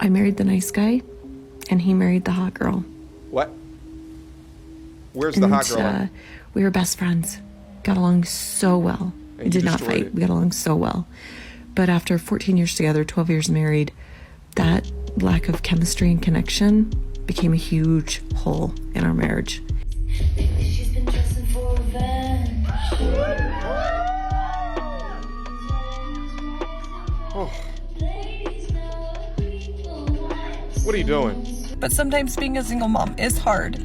I married the nice guy, and he married the hot girl. What? Where's the hot girl? We were best friends. Got along so well. We did not fight. We got along so well. But after 14 years together, 12 years married, that lack of chemistry and connection became a huge hole in our marriage. She's been dressing for revenge. Oh. What are you doing? But sometimes being a single mom is hard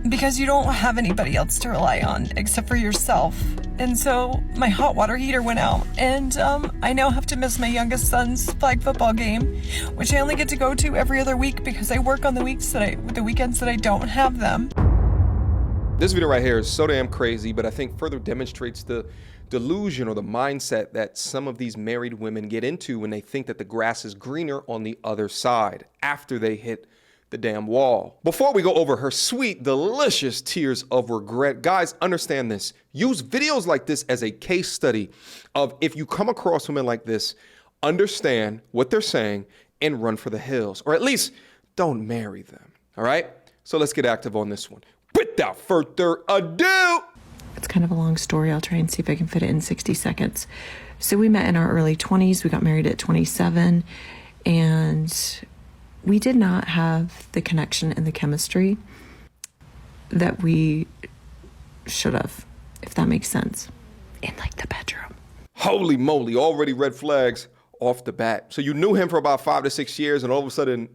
because you don't have anybody else to rely on except for yourself. And so my hot water heater went out, and I now have to miss my youngest son's flag football game, which I only get to go to every other week because I work on the weekends that I don't have them. This video right here is so damn crazy, but I think further demonstrates the delusion or the mindset that some of these married women get into when they think that the grass is greener on the other side after they hit the damn wall. Before we go over her sweet, delicious tears of regret, guys, understand this. Use videos like this as a case study of if you come across women like this, understand what they're saying and run for the hills, or at least don't marry them. All right? So let's get active on this one. Without further ado. It's kind of a long story. I'll try and see if I can fit it in 60 seconds. So we met in our early 20s. We got married at 27, and we did not have the connection and the chemistry that we should have, if that makes sense, in like the bedroom. Holy moly, already red flags off the bat. So you knew him for about 5 to 6 years, and all of a sudden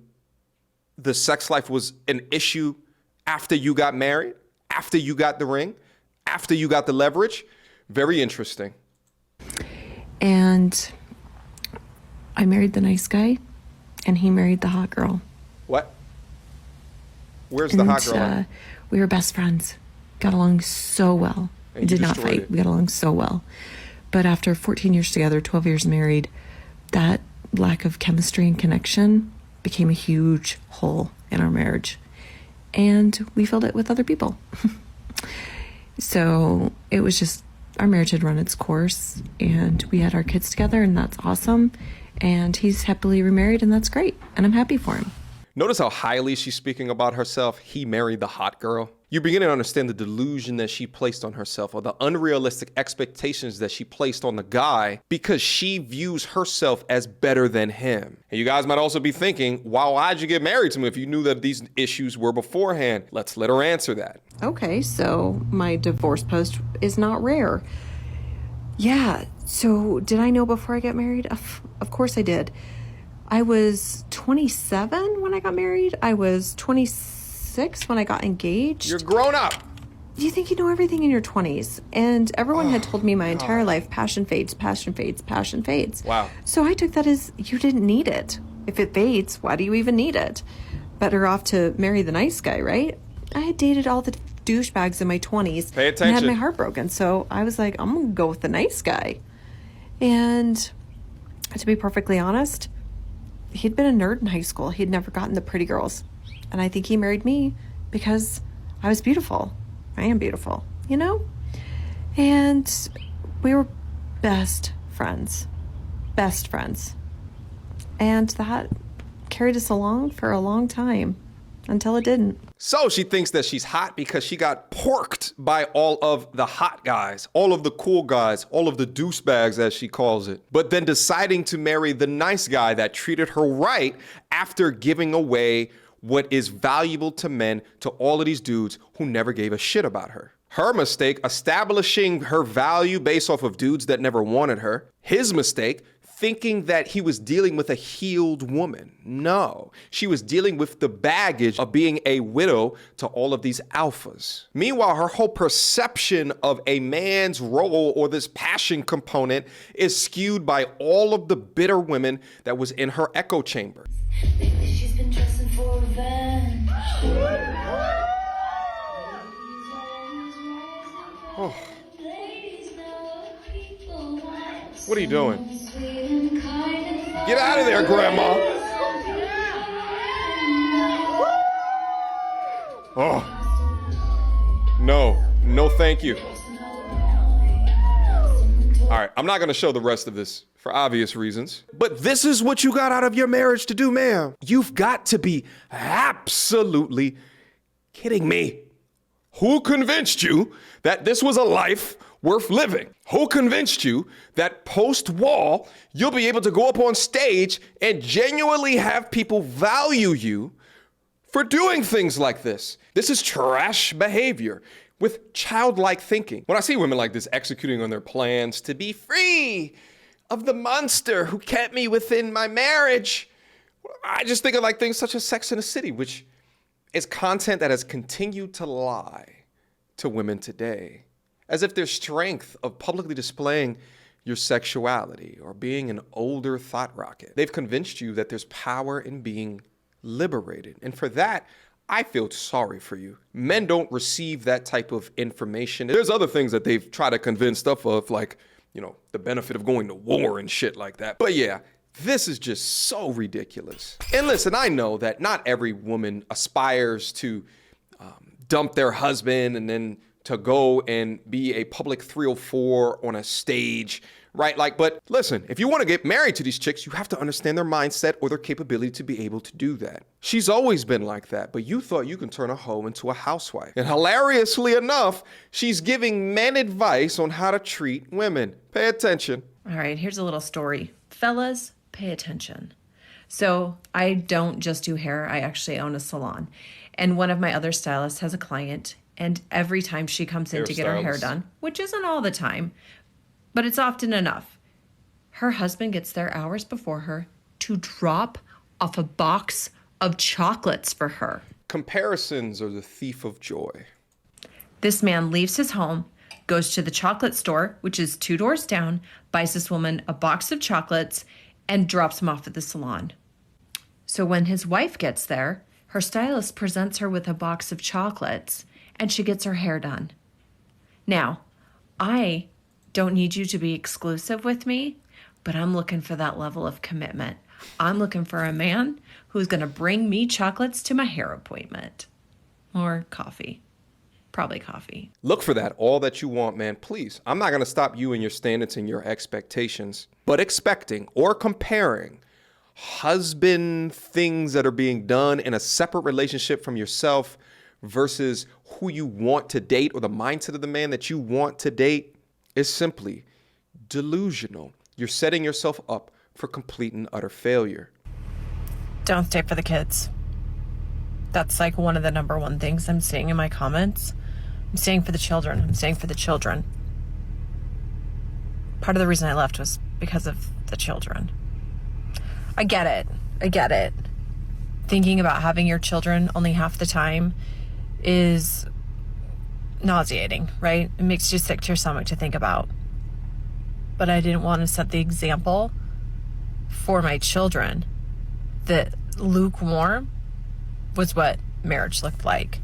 the sex life was an issue after you got married, after you got the ring, after you got the leverage. Very interesting. And I married the nice guy, and he married the hot girl. What? Where's the hot girl? We were best friends. Got along so well. We did not fight. We got along so well. But after 14 years together, 12 years married, that lack of chemistry and connection became a huge hole in our marriage. And we filled it with other people. So it was just, our marriage had run its course, and we had our kids together, and that's awesome. And he's happily remarried, and that's great. And I'm happy for him. Notice how highly she's speaking about herself. He married the hot girl. You're beginning to understand the delusion that she placed on herself, or the unrealistic expectations that she placed on the guy, because she views herself as better than him. And you guys might also be thinking, well, why'd you get married to him if you knew that these issues were beforehand? Let's let her answer that. Okay, so my divorce post is not rare. Yeah, so did I know before I got married? Of course I did. I was 27 when I got married. I was 26 when I got engaged. You're grown up. You think you know everything in your 20s. And everyone had told me my entire life, passion fades, passion fades, passion fades. Wow. So I took that as you didn't need it. If it fades, why do you even need it? Better off to marry the nice guy, right? I had dated all the douchebags in my 20s. Pay attention. And had my heart broken. So I was like, I'm going to go with the nice guy. And to be perfectly honest, he'd been a nerd in high school. He'd never gotten the pretty girls. And I think he married me because I was beautiful. I am beautiful, you know? And we were best friends. Best friends. And that carried us along for a long time until it didn't. So she thinks that she's hot because she got porked by all of the hot guys, all of the cool guys, all of the douchebags, as she calls it. But then deciding to marry the nice guy that treated her right after giving away what is valuable to men to all of these dudes who never gave a shit about her. Her mistake, establishing her value based off of dudes that never wanted her. His mistake, thinking that he was dealing with a healed woman. No, she was dealing with the baggage of being a widow to all of these alphas. Meanwhile, her whole perception of a man's role or this passion component is skewed by all of the bitter women that was in her echo chamber. She's been dressing for revenge. Oh. What are you doing? Get out of there, Grandma. Oh. No, thank you. All right, I'm not going to show the rest of this for obvious reasons. But this is what you got out of your marriage to do, ma'am. You've got to be absolutely kidding me. Who convinced you that this was a life worth living? Who convinced you that post-wall, you'll be able to go up on stage and genuinely have people value you for doing things like this? This is trash behavior with childlike thinking. When I see women like this executing on their plans to be free of the monster who kept me within my marriage, I just think of like things such as Sex and the City, which is content that has continued to lie to women today, as if their strength of publicly displaying your sexuality or being an older thought rocket. They've convinced you that there's power in being liberated. And for that, I feel sorry for you. Men don't receive that type of information. There's other things that they've tried to convince stuff of, like, you know, the benefit of going to war and shit like that. But yeah, this is just so ridiculous. And listen, I know that not every woman aspires to dump their husband and then to go and be a public 304 on a stage, right? Like, but listen, if you want to get married to these chicks, you have to understand their mindset or their capability to be able to do that. She's always been like that, but you thought you can turn a hoe into a housewife. And hilariously enough, she's giving men advice on how to treat women. Pay attention. All right, here's a little story. Fellas, pay attention. So I don't just do hair, I actually own a salon. And one of my other stylists has a client, and every time she comes in to get her hair done, which isn't all the time, but it's often enough, her husband gets there hours before her to drop off a box of chocolates for her. Comparisons are the thief of joy. This man leaves his home, goes to the chocolate store, which is 2 doors down, buys this woman a box of chocolates, and drops him off at the salon. So when his wife gets there, her stylist presents her with a box of chocolates, and she gets her hair done. Now, I don't need you to be exclusive with me, but I'm looking for that level of commitment. I'm looking for a man who's going to bring me chocolates to my hair appointment. Or coffee. Probably coffee. Look for that, all that you want, man. Please, I'm not going to stop you in your standards and your expectations, but expecting or comparing husband things that are being done in a separate relationship from yourself versus who you want to date or the mindset of the man that you want to date is simply delusional. You're setting yourself up for complete and utter failure. Don't stay for the kids. That's like one of the number one things I'm seeing in my comments. I'm staying for the children. I'm staying for the children. Part of the reason I left was because of the children. I get it. I get it. Thinking about having your children only half the time is nauseating, right? It makes you sick to your stomach to think about. But I didn't want to set the example for my children that lukewarm was what marriage looked like.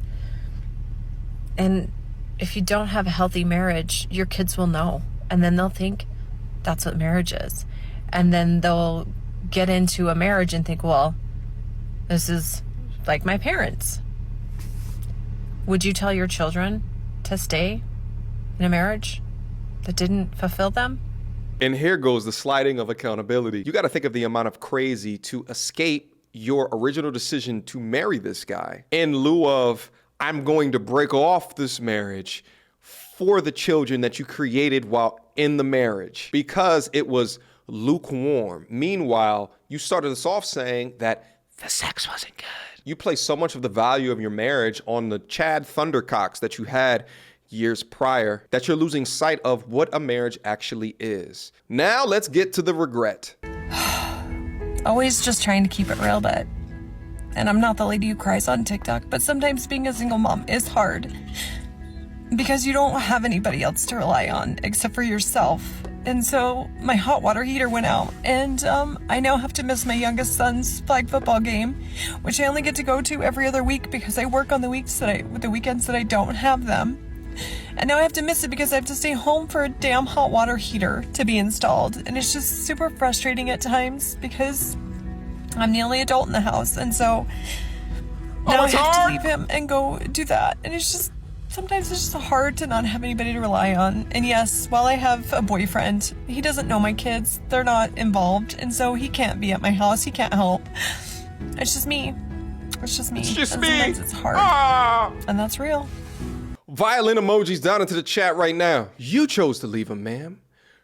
And if you don't have a healthy marriage, your kids will know. And then they'll think that's what marriage is. And then they'll get into a marriage and think, well, this is like my parents. Would you tell your children to stay in a marriage that didn't fulfill them? And here goes the sliding of accountability. You got to think of the amount of crazy to escape your original decision to marry this guy in lieu of, I'm going to break off this marriage for the children that you created while in the marriage because it was lukewarm. Meanwhile, you started us off saying that the sex wasn't good. You place so much of the value of your marriage on the Chad Thundercocks that you had years prior that you're losing sight of what a marriage actually is. Now let's get to the regret. Always just trying to keep it real, but... And I'm not the lady who cries on TikTok, but sometimes being a single mom is hard. Because you don't have anybody else to rely on except for yourself. And so my hot water heater went out, and I now have to miss my youngest son's flag football game, which I only get to go to every other week because I work on the weekends that I don't have them. And now I have to miss it because I have to stay home for a damn hot water heater to be installed. And it's just super frustrating at times because I'm the only adult in the house. And so now I have to leave him and go do that. And it's just, Sometimes it's just hard to not have anybody to rely on. And yes, while I have a boyfriend, he doesn't know my kids. They're not involved. And so he can't be at my house. He can't help. It's just me. It's just me. It's just and me. Sometimes it's hard. And that's real. Violin emojis down into the chat right now. You chose to leave him, ma'am.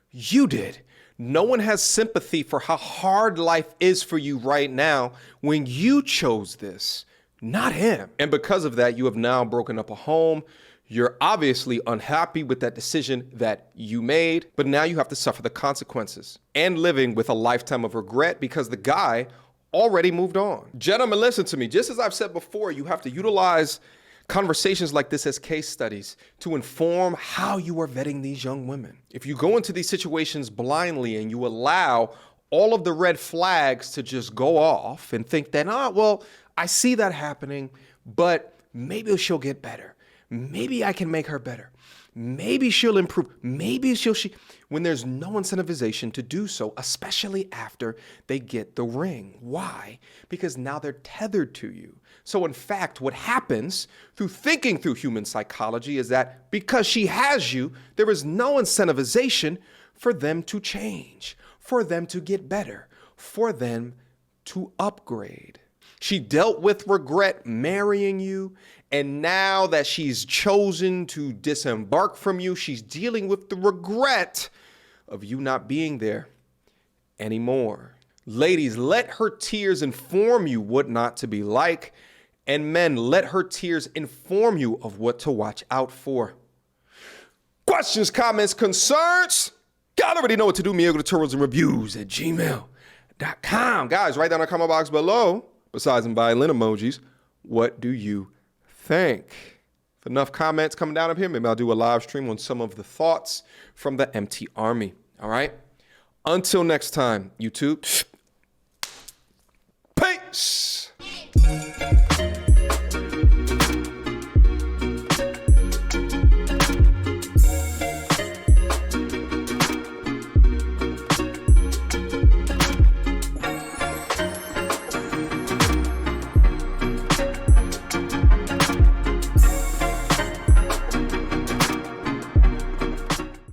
You did. No one has sympathy for how hard life is for you right now when you chose this, not him. And because of that, you have now broken up a home. You're obviously unhappy with that decision that you made, but now you have to suffer the consequences and living with a lifetime of regret because the guy already moved on. Gentlemen, listen to me. Just as I've said before, you have to utilize conversations like this as case studies to inform how you are vetting these young women. If you go into these situations blindly and you allow all of the red flags to just go off and think that, well, I see that happening, but maybe she'll get better. Maybe I can make her better. Maybe she'll improve. Maybe when there's no incentivization to do so, especially after they get the ring. Why? Because now they're tethered to you. So in fact, what happens through thinking through human psychology is that because she has you, there is no incentivization for them to change, for them to get better, for them to upgrade. She dealt with regret marrying you, and now that she's chosen to disembark from you, she's dealing with the regret of you not being there anymore. Ladies, let her tears inform you what not to be like, and men, let her tears inform you of what to watch out for. Questions, comments, concerns? Y'all already know what to do. MeagleTutorialsandReviews@gmail.com. Guys, write down in the comment box below, besides some violin emojis, what do you think? If enough comments coming down up here, maybe I'll do a live stream on some of the thoughts from the MT Army. All right? Until next time, YouTube. Peace.